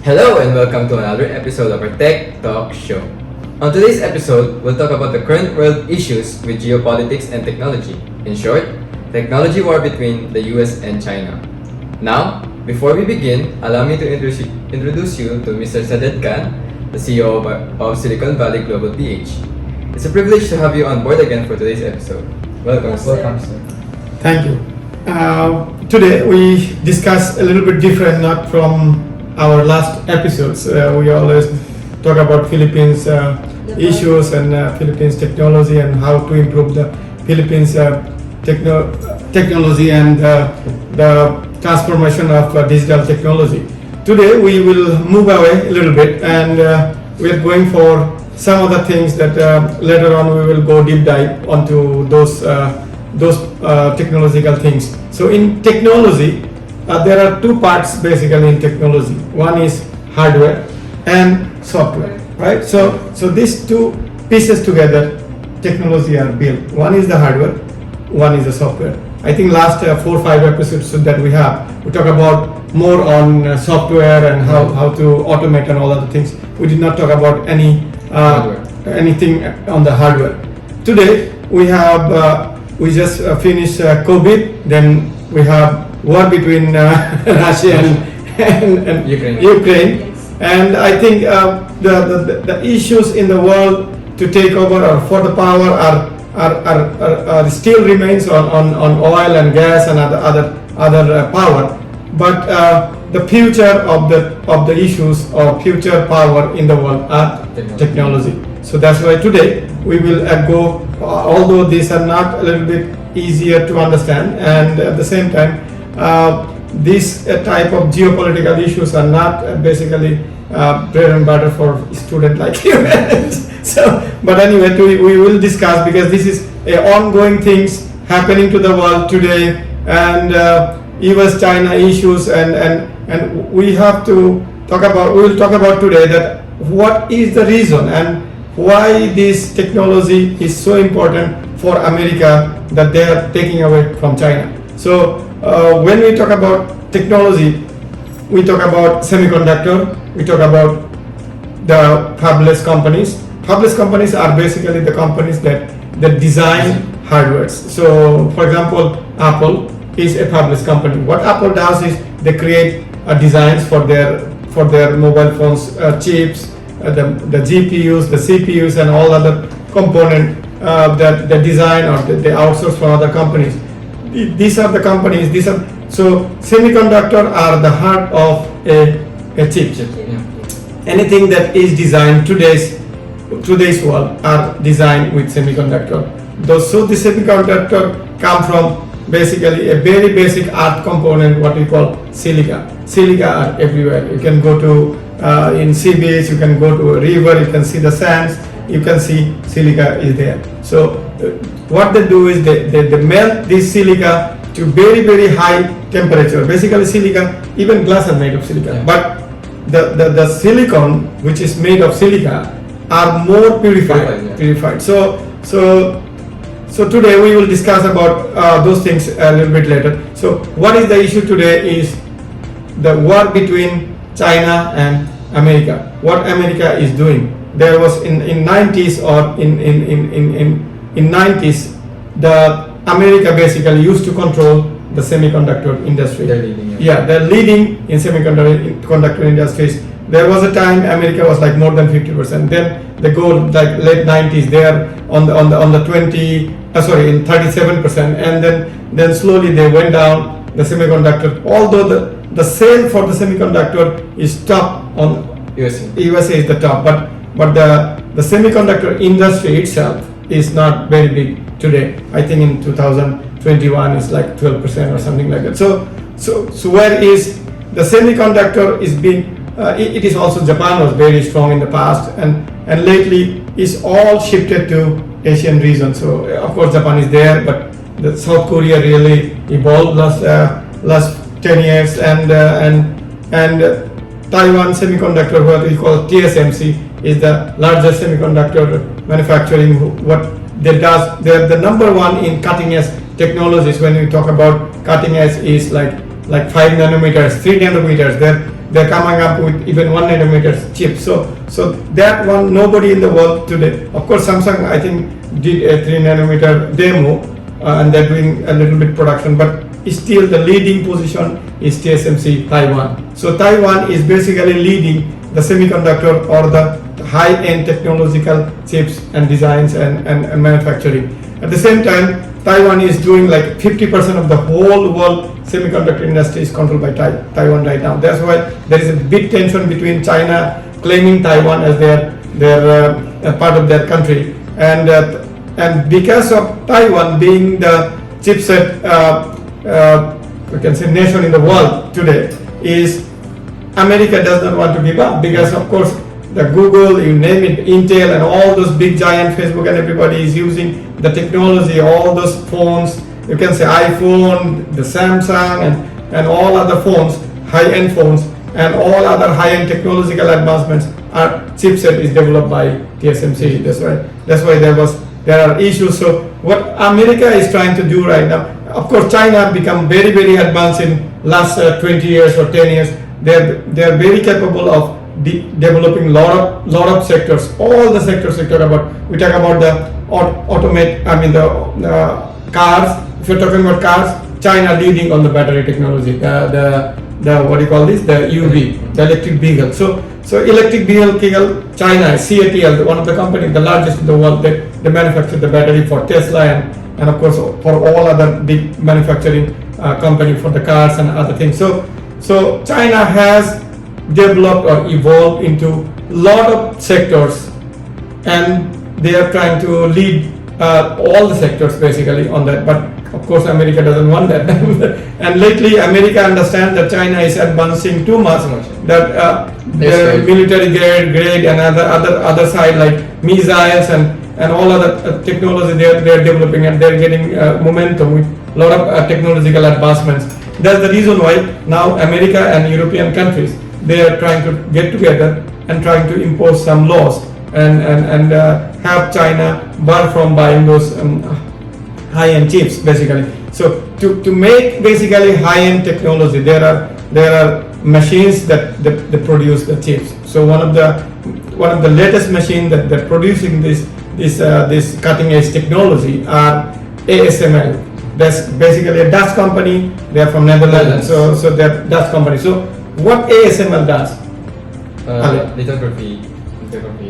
Hello and welcome to another episode of our Tech Talk show. On today's episode, we'll talk about the current world issues with geopolitics and technology. In short, technology war between the US and China. Now, before we begin, allow me to introduce you to Mr. Sajid Khan, the CEO of Silicon Valley Global PH. It's a privilege to have you on board again for today's episode. Welcome, sir. Thank you. Today we discuss a little bit different, not from our last episodes. We always talk about Philippines issues and Philippines technology and how to improve the Philippines technology and the transformation of digital technology. Today we will move away a little bit and we are going for some of the things that later on we will go deep dive onto those technological things. So in technology, there are two parts basically in technology. One is hardware and software, right? So these two pieces together, technology are built. One is the hardware, one is the software. I think last 4 or 5 episodes that we talk about more on software and how to automate and all other things. We did not talk about anything on the hardware. Today we have we just finished COVID. Then we have war between Russia and Ukraine. And I think the issues in the world to take over or for the power are still remains on oil and gas and other power. But the future of the issues of future power in the world are technology. So that's why today we will go, although these are not a little bit easier to understand, and at the same time this type of geopolitical issues are not basically bread and butter for students like you. So, but anyway, we will discuss because this is ongoing things happening to the world today, and US-China issues, and we have to talk about. We will talk about today that what is the reason and why this technology is so important for America that they are taking away from China. So when we talk about technology, we talk about semiconductor, we talk about the fabless companies. Fabless companies are basically the companies that design hardware. So for example, Apple is a fabless company. What Apple does is they create designs for their mobile phones, chips, the GPUs, the CPUs, and all other component that they design or they outsource from other companies. These are the companies. So semiconductor are the heart of a chip. Anything that is designed today's world are designed with semiconductor. So the semiconductor come from basically a very basic art component, what we call silica. Silica are everywhere. You can go to in sea beach, you can go to a river, you can see the sands, you can see silica is there. So what they do is they melt this silica to very, very high temperature. Basically silica, even glass are made of silica. Yeah. But the silicon which is made of silica are more purified. So today we will discuss about those things a little bit later. So what is the issue today is the war between China and America. What America is doing. There was in 90s or in 90s, the America basically used to control the semiconductor industry. They're leading. They're leading in semiconductor industries. There was a time America was like more than 50%. Then they go like late 90s. They are on the 37%, and then slowly they went down the semiconductor. Although the sale for the semiconductor is top on USA is the top, but the semiconductor industry itself is not very big today. I think in 2021 it's like 12% or something like that. So where is the semiconductor is being it is also Japan was very strong in the past, and lately is all shifted to Asian region. So of course Japan is there, but the South Korea really evolved last 10 years, and Taiwan Semiconductor, what we call TSMC, is the largest semiconductor manufacturing. What they does, they're the number one in cutting edge technologies. When we talk about cutting edge, is like 5 nanometers, 3 nanometers. they're coming up with even 1 nanometer chip. So that one, nobody in the world today. Of course, Samsung I think did a 3 nanometer demo, and they're doing a little bit production, but still the leading position is TSMC Taiwan. So Taiwan is basically leading the semiconductor or the high-end technological chips and designs and manufacturing. At the same time, Taiwan is doing like 50% of the whole world semiconductor industry is controlled by Taiwan right now. That's why there is a big tension between China claiming Taiwan as their part of their country, and because of Taiwan being the chipset we can say nation in the world today, is America does not want to give up, because of course the Google, you name it, Intel and all those big giant, Facebook and everybody is using the technology, all those phones, you can say iPhone, the Samsung and all other phones, high-end phones and all other high-end technological advancements are chipset is developed by TSMC. That's why there are issues. So what America is trying to do right now, of course China become very, very advanced in last 20 years or 10 years. They're very capable of developing lot of sectors, all the sectors we talk about. We talk about the the cars. If you're talking about cars, China leading on the battery technology, the what do you call this, the EV, the electric vehicle. So electric vehicle, China, CATL, one of the companies, the largest in the world, they manufacture the battery for Tesla and of course for all other big manufacturing company for the cars and other things. So China has developed or evolved into lot of sectors, and they are trying to lead all the sectors basically on that. But of course America doesn't want that. And lately America understands that China is advancing too much, that the military grade and other side like missiles and all other technology they're developing, and they're getting momentum with a lot of technological advancements. That's the reason why now America and European countries, they are trying to get together and trying to impose some laws and have China bar from buying those high-end chips basically. So to make basically high-end technology, there are machines that produce the chips. So one of the latest machine that they're producing this cutting-edge technology are ASML. That's basically a Dutch company. They are from Netherlands. So they're Dutch company. So what ASML does? Lithography.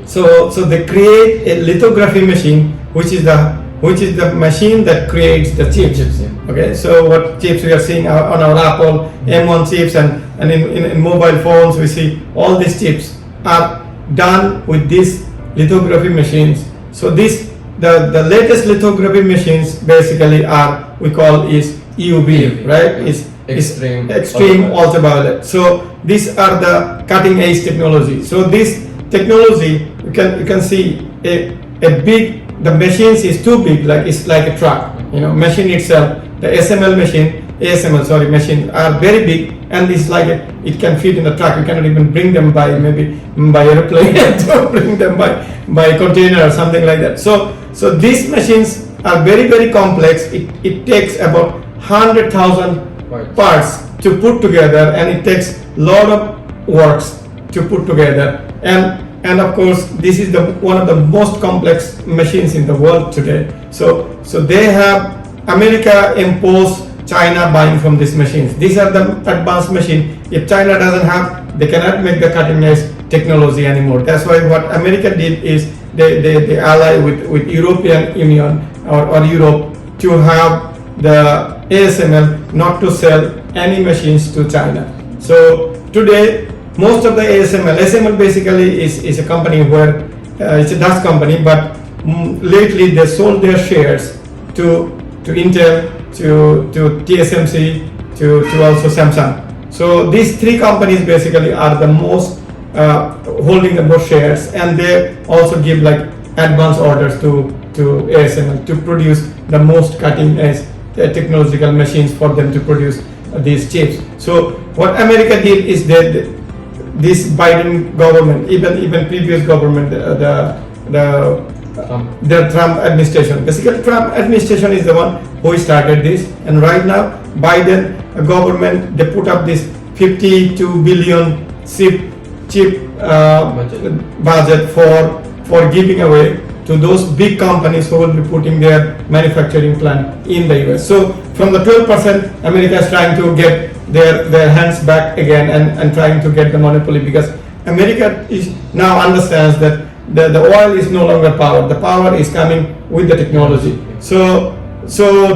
So they create a lithography machine, which is the machine that creates the chips. Yeah. Okay. So what chips we are seeing on our Apple M1 chips and in mobile phones, we see all these chips are done with these lithography machines. So the latest lithography machines basically are, we call is EUV, right? Is extreme ultraviolet. So these are the cutting edge technology. So this technology, you can see the machines is too big, like it's like a truck. Machine itself, the ASML machine are very big, and it's like it can fit in a truck. You cannot even bring them by airplane, or bring them by container or something like that. So these machines are very, very complex. It takes about 100,000 parts to put together, and it takes lot of works to put together. And of course, this is one of the most complex machines in the world today. So they have America imposed China buying from these machines. These are the advanced machine. If China doesn't have, they cannot make the cutting edge technology anymore. That's why what America did is they ally with European Union or Europe to have the ASML not to sell any machines to China. So today, most of the ASML basically is a company where it's a Dutch company, but lately they sold their shares to Intel, to TSMC, to also Samsung. So these three companies basically are the most holding the most shares, and they also give like advance orders to ASML to produce the most cutting edge technological machines for them to produce these chips. So what America did is that this Biden government, even previous government, the Trump administration. Basically, Trump administration is the one who started this, and right now Biden government, they put up this $52 billion chip budget for giving away to those big companies who will be putting their manufacturing plant in the US. So from the 12%, America is trying to get their hands back again and trying to get the monopoly, because America is now understands that the oil is no longer power. The power is coming with the technology. So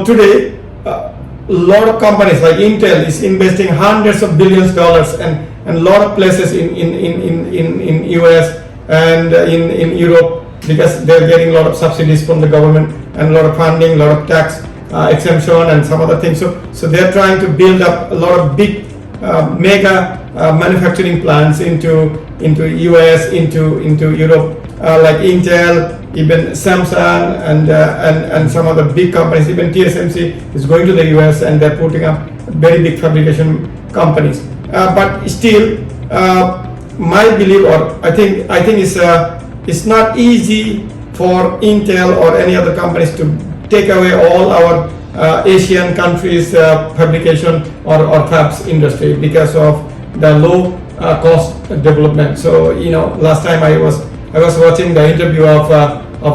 today, a lot of companies like Intel is investing hundreds of billions of dollars, and a lot of places in US and in Europe, because they're getting a lot of subsidies from the government and a lot of funding, a lot of tax exemption and some other things. So they're trying to build up a lot of big mega manufacturing plants into US, into Europe, like Intel, even Samsung and some other big companies. Even TSMC is going to the US and they're putting up very big fabrication companies. But still, my belief, or I think it's not easy for Intel or any other companies to take away all our Asian countries' fabrication or fabs industry because of the low cost development. So last time I was watching the interview of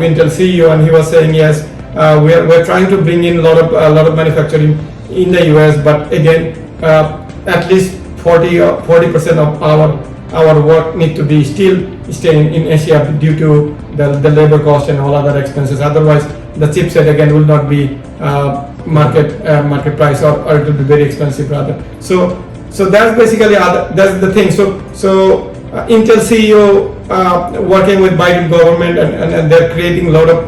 Intel CEO, and he was saying, yes, we're trying to bring in a lot of manufacturing in the US, but again, at least 40% of our work need to be still staying in Asia due to the labor cost and all other expenses. Otherwise, the chipset again will not be market price, or it will be very expensive rather. So that's basically that's the thing. So Intel CEO working with Biden government, and they're creating a lot of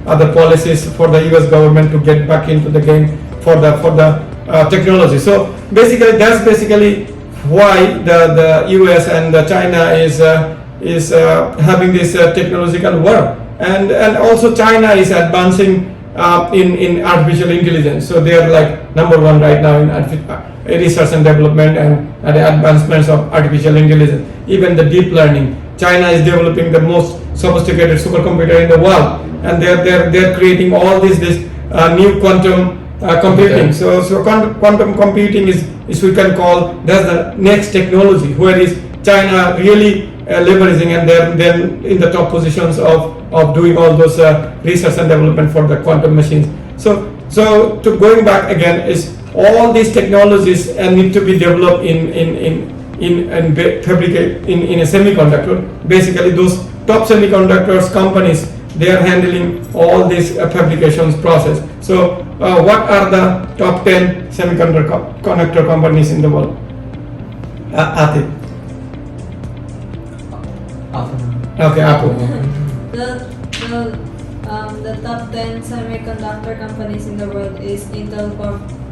other policies for the US government to get back into the game for the technology. So basically, that's basically why the US and China is having this technological war, and also China is advancing in artificial intelligence. So they are like number one right now in research and development and the advancements of artificial intelligence. Even the deep learning, China is developing the most sophisticated supercomputer in the world, and they're creating all this new quantum computing. So quantum computing is we can call that's the next technology, where is China really leveraging, and they're in the top positions of doing all those research and development for the quantum machines. So to going back again, is all these technologies need to be developed in fabricate in a semiconductor. Basically, those top semiconductors companies, they are handling all this fabrications process. So what are the top 10 semiconductor companies in the world? Atif. Okay, Apple. The top 10 semiconductor companies in the world is Intel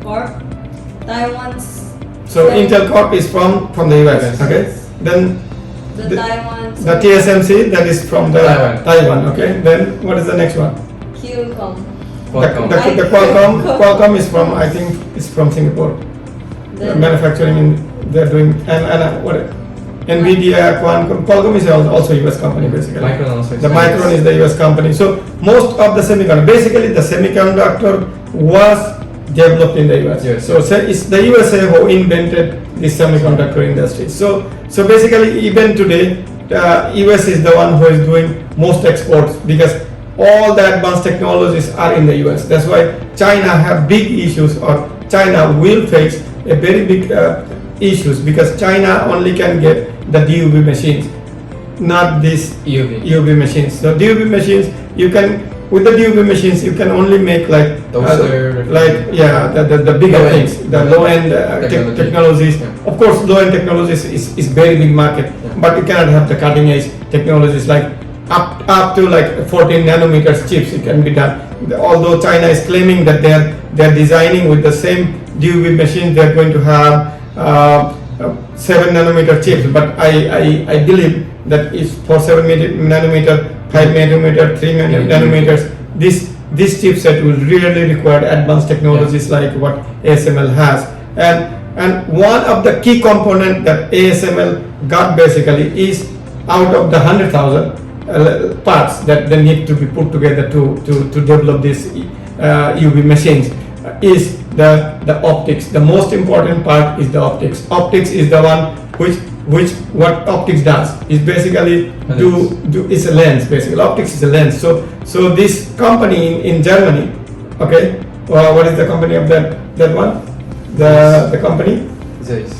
Corp, Taiwan's. So Intel Corp is from the US, okay. Then the Taiwan. The TSMC, that is from the Taiwan, okay. Then what is the next one? Qualcomm. The Qualcomm is from, I think it's from Singapore. Manufacturing they're doing, and what? NVIDIA, Qualcomm is also US company basically. The Micron is the US company. So most of the semiconductor, basically the semiconductor was developed in the US. Yes. So it's the USA who invented the semiconductor industry. So basically even today, US is the one who is doing most exports, because all the advanced technologies are in the US. That's why China have big issues, or China will face a very big issues, because China only can get the DUV machines, not these UV machines. So DUV machines, you can, with the DUV machines, you can only make like the bigger things, the low end technologies. Yeah. Of course, low end technologies is very big market, but you cannot have the cutting edge technologies like up to like 14 nanometers chips. It can be done. Although China is claiming that they're designing with the same DUV machines, they're going to have 7 nanometer chips, but I believe that is for 7 nanometer, 5 nanometer, 3 nanometers, this chipset will really require advanced technologies like what ASML has. And one of the key component that ASML got basically is out of the 100,000 parts that they need to be put together to develop these UV machines is the optics. The most important part is the optics. Optics is the one which which what optics does is basically it's a lens. Basically, optics is a lens. So this company in Germany, okay, what is the company of that one? The company. Zeiss.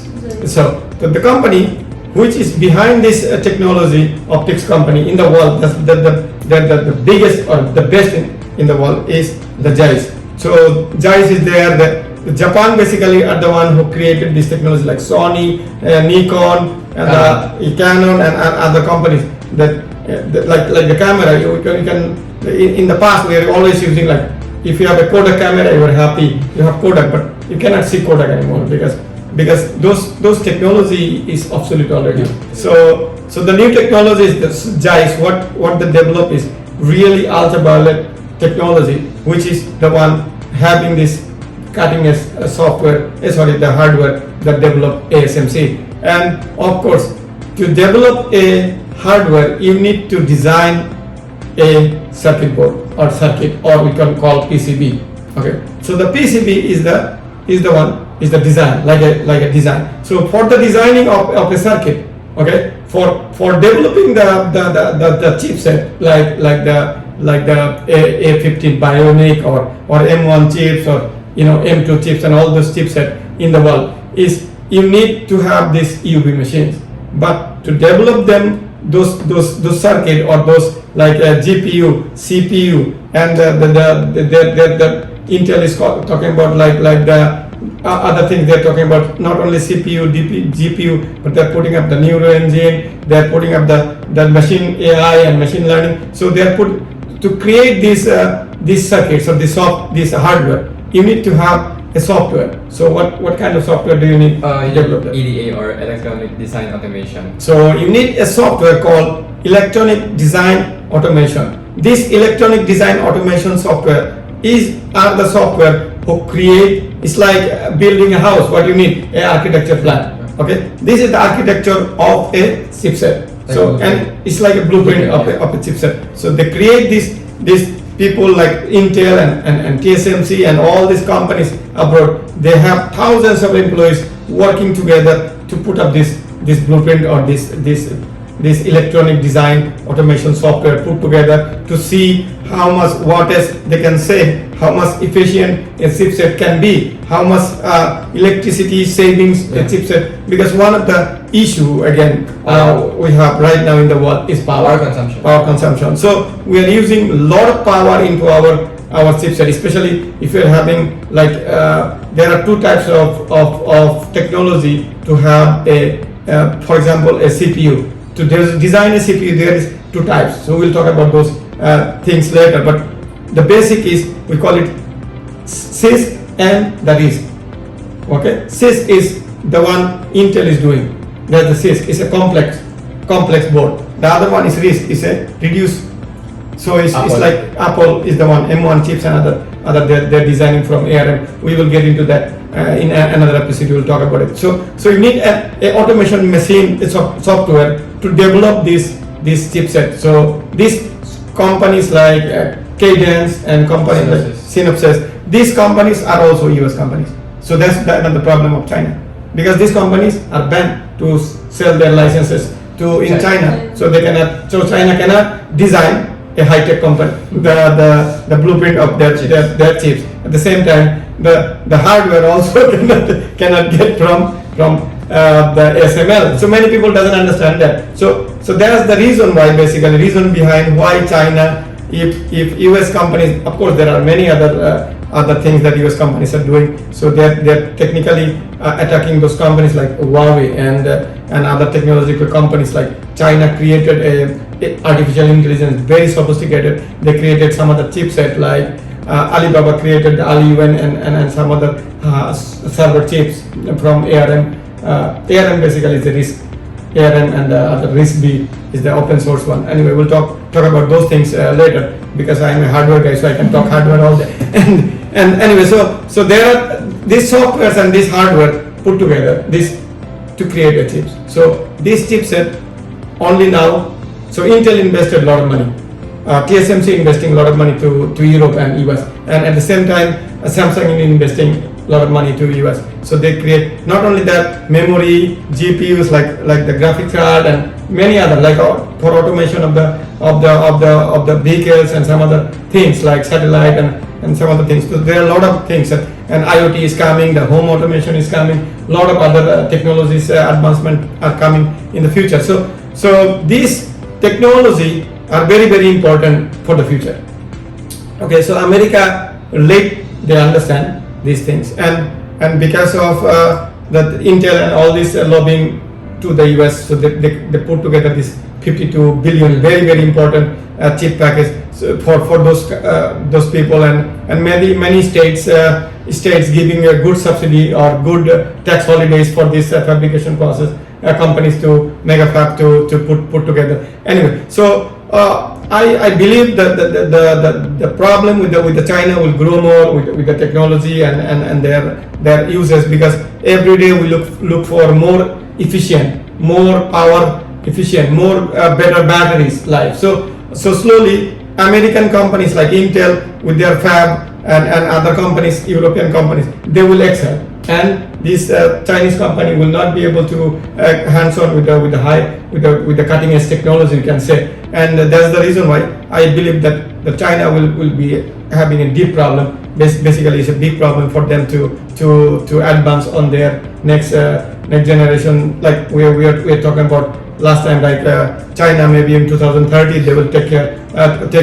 So the company which is behind this technology, optics company in the world, the biggest or the best in the world is the Zeiss. So Zeiss is there. The Japan basically are the one who created this technology, like Sony, Nikon, and Canon, and other companies. Like the camera, you can in the past we are always using, like, if you have a Kodak camera, you are happy you have Kodak, but you cannot see Kodak anymore because those technology is obsolete already. So the new technology is the Zeiss. What they develop is really ultraviolet technology, which is the one having this cutting edge software, the hardware that develop TSMC. And of course, to develop a hardware, you need to design a circuit board or circuit, or we can call PCB. Okay, so the PCB is the design, like a design. So for the designing of a circuit, okay, for developing the chipset, like the A15 Bionic or M1 chips, or M2 chips, and all those chipset in the world, is you need to have these EUV machines. But to develop them, those circuit, or those like GPU, CPU, and the Intel is talking about like the other things. They're talking about not only CPU, GPU, but they're putting up the neural engine. They're putting up the machine AI and machine learning. So they're put to create this circuits or this hardware. You need to have a software. So what kind of software do you need to develop that? EDA, or electronic design automation. So you need a software called electronic design automation. This electronic design automation software are the software who create. It's like building a house. What you need? An architecture plan. Okay, this is the architecture of a chipset. So, and it's like a blueprint of a chipset. So they create these people like Intel and TSMC and all these companies abroad. They have thousands of employees working together to put up this blueprint, or this electronic design automation software put together to see how much wattage they can save, how much efficient a chipset can be, how much electricity savings a chipset. Because one of the issue again we have right now in the world is power consumption. So we are using a lot of power into our chipset, especially if you're having like there are two types of technology to have for example a CPU. To design a CPU, there is two types. So we'll talk about those things later. But the basic is, we call it CISC and the RISC. Okay, CISC is the one Intel is doing. That's the CISC. It's a complex board. The other one is RISC. It's a reduced. So it's like Apple is the one, M1 chips and other they're designing from ARM. We will get into that in another episode. We'll talk about it. So you need a automation machine, software to develop this chipset. So these companies like Cadence and companies like Synopsys, these companies are also US companies. So that's another problem of China, because these companies are banned to sell their licenses in China. So China cannot design a high-tech company, the blueprint of their chips. At the same time, the hardware also cannot get from the SML. So many people doesn't understand that. So that's the reason why, basically, reason behind why China, if US companies, of course there are many other things that US companies are doing. So they're technically attacking those companies like Huawei and other technological companies. Like China created a artificial intelligence, very sophisticated. They created some other chipset, like Alibaba created the AliYuan and some other server chips from ARM. ARM basically is the RISC. ARM and the other RISC-B is the open source one. Anyway, we'll talk about those things later, because I am a hardware guy, so I can talk hardware all day. And anyway, so there are these softwares and this hardware put together to create a chips. So this chipset only now. So Intel invested a lot of money. TSMC investing a lot of money to Europe and US, and at the same time Samsung is investing a lot of money to US. So they create not only that memory, GPUs like the graphics card and many other like for automation of the vehicles and some other things like satellite and some other things. So there are a lot of things and IoT is coming, the home automation is coming, a lot of other technologies advancement are coming in the future. So these technology are very, very important for the future. Okay, so America late they understand these things and because of that Intel and all this lobbying to the US, so they put together this 52 billion very, very important chip package for those people and many states giving a good subsidy or good tax holidays for this fabrication process companies to mega fab to put together. Anyway, so I believe that the problem with the China will grow more with the technology and their uses, because every day we look for more efficient, more power efficient, more better batteries life. So slowly American companies like Intel with their fab and other companies, European companies, they will excel, and this Chinese company will not be able to hands on with the cutting edge technology, you can say. And that's the reason why I believe that the China will be having a deep problem. Basically, it's a big problem for them to advance on their next generation. Like we are talking about last time, like China maybe in 2030 they will take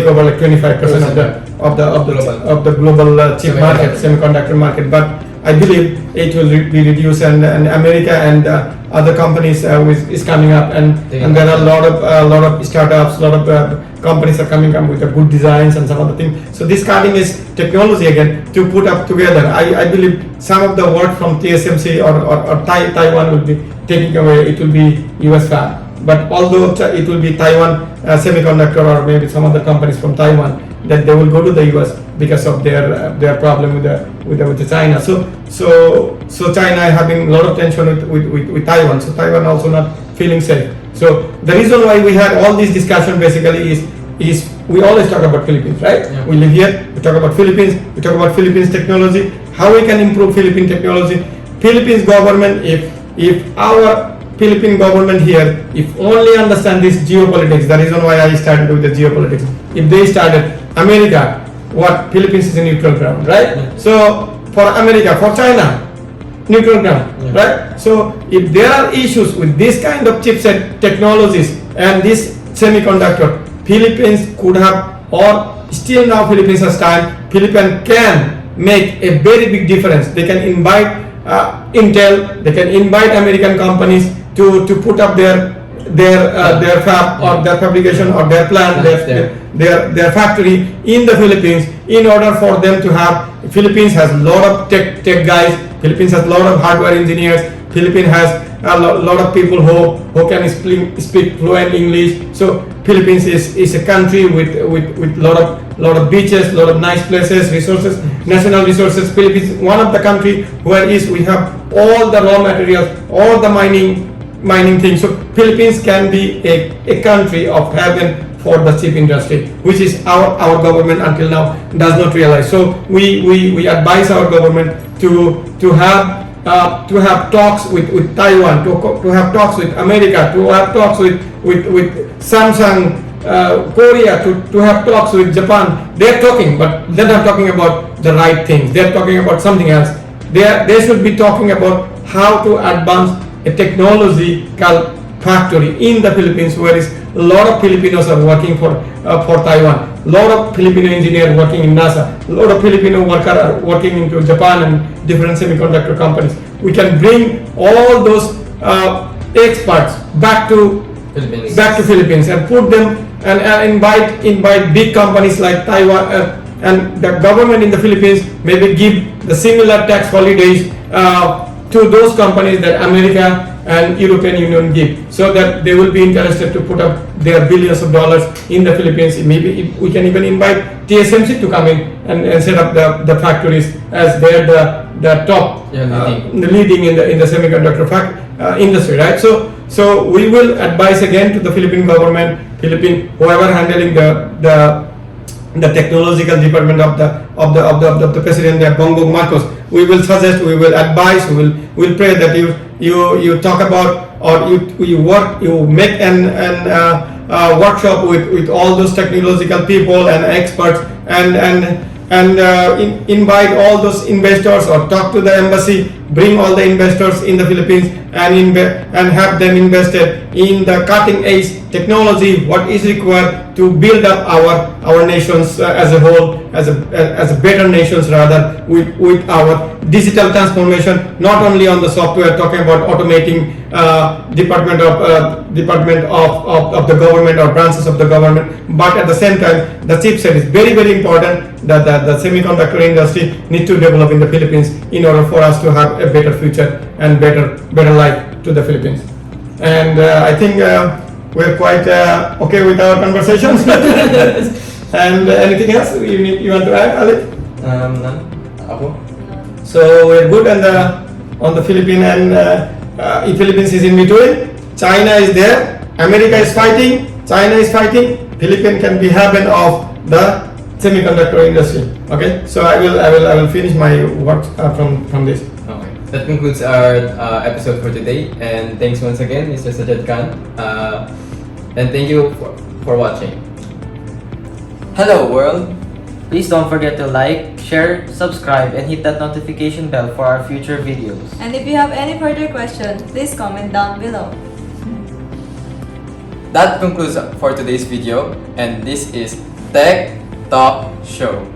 over like 25% of the global chip market, semiconductor market. But I believe it will be reduced, and America and other companies is coming up, and there are a lot of startups, a lot of companies are coming up with good designs and some other things. So this cutting edge technology again to put up together. I believe some of the work from TSMC or Taiwan will be taken away. It will be US fab. But although it will be Taiwan Semiconductor or maybe some other companies from Taiwan, that they will go to the US because of their problem with the China. So China is having a lot of tension with Taiwan. So Taiwan also not feeling safe. So the reason why we had all this discussion basically is we always talk about Philippines, right? Yeah. We live here, we talk about Philippines, we talk about Philippines technology, how we can improve Philippine technology. Philippines government, if our Philippine government here, if only understand this geopolitics, the reason why I started with the geopolitics, if they started America, what Philippines is a neutral ground, right? Yeah. So for America, for China, neutral ground, yeah. Right? So if there are issues with this kind of chipset technologies and this semiconductor, Philippines could have, or still now Philippines has time, Philippines can make a very big difference. They can invite Intel, they can invite American companies to put up their fab or their fabrication or their plant, their factory in the Philippines, in order for them to have. Philippines has a lot of tech guys. Philippines has a lot of hardware engineers. Philippines has a lot of people who can speak fluent English. So Philippines is a country with lot of beaches, lot of nice places, resources, national resources. Philippines one of the country where we have all the raw materials, all the mining things. So Philippines can be a country of heaven for the chip industry, which is our government until now does not realize. So we advise our government to have talks with Taiwan, to have talks with America, to have talks with Samsung, Korea, to have talks with Japan. They're talking, but they're not talking about the right things. They're talking about something else. They should be talking about how to advance a technological factory in the Philippines, where a lot of Filipinos are working for Taiwan, a lot of Filipino engineers working in NASA, a lot of Filipino workers are working into Japan and different semiconductor companies. We can bring all those experts back to Philippines and put them and invite big companies like Taiwan and the government in the Philippines maybe give the similar tax holidays to those companies that America and European Union give, so that they will be interested to put up their billions of dollars in the Philippines. Maybe we can even invite TSMC to come in and set up the factories, as they're the top leading in the semiconductor industry, right? So we will advise again to the Philippine government, whoever handling the the technological department of the president, Bongbong Marcos. We will suggest, we will advise, we will pray that you talk about, or you make an workshop with all those technological people and experts, and invite all those investors, or talk to the embassy, bring all the investors in the Philippines, and have them invested in the cutting edge technology, what is required to build up our nations as a whole, as a better nations, rather, with our digital transformation, not only on the software, talking about automating department of the government or branches of the government, but at the same time the chipset is very, very important, that the semiconductor industry needs to develop in the Philippines in order for us to have a better future and better life to the Philippines. And I think we're quite okay with our conversations. And anything else you want to add, Ali? None. Ako? So we're good on the Philippines, and Philippines is in between. China is there. America is fighting. China is fighting. Philippines can be heaven of the semiconductor industry. Okay. So I will finish my work from this. Okay. That concludes our episode for today, and thanks once again, Mr. Sajad Khan, and thank you for watching. Hello world! Please don't forget to like, share, subscribe, and hit that notification bell for our future videos. And if you have any further questions, please comment down below. That concludes for today's video, and this is Tech Talk Show.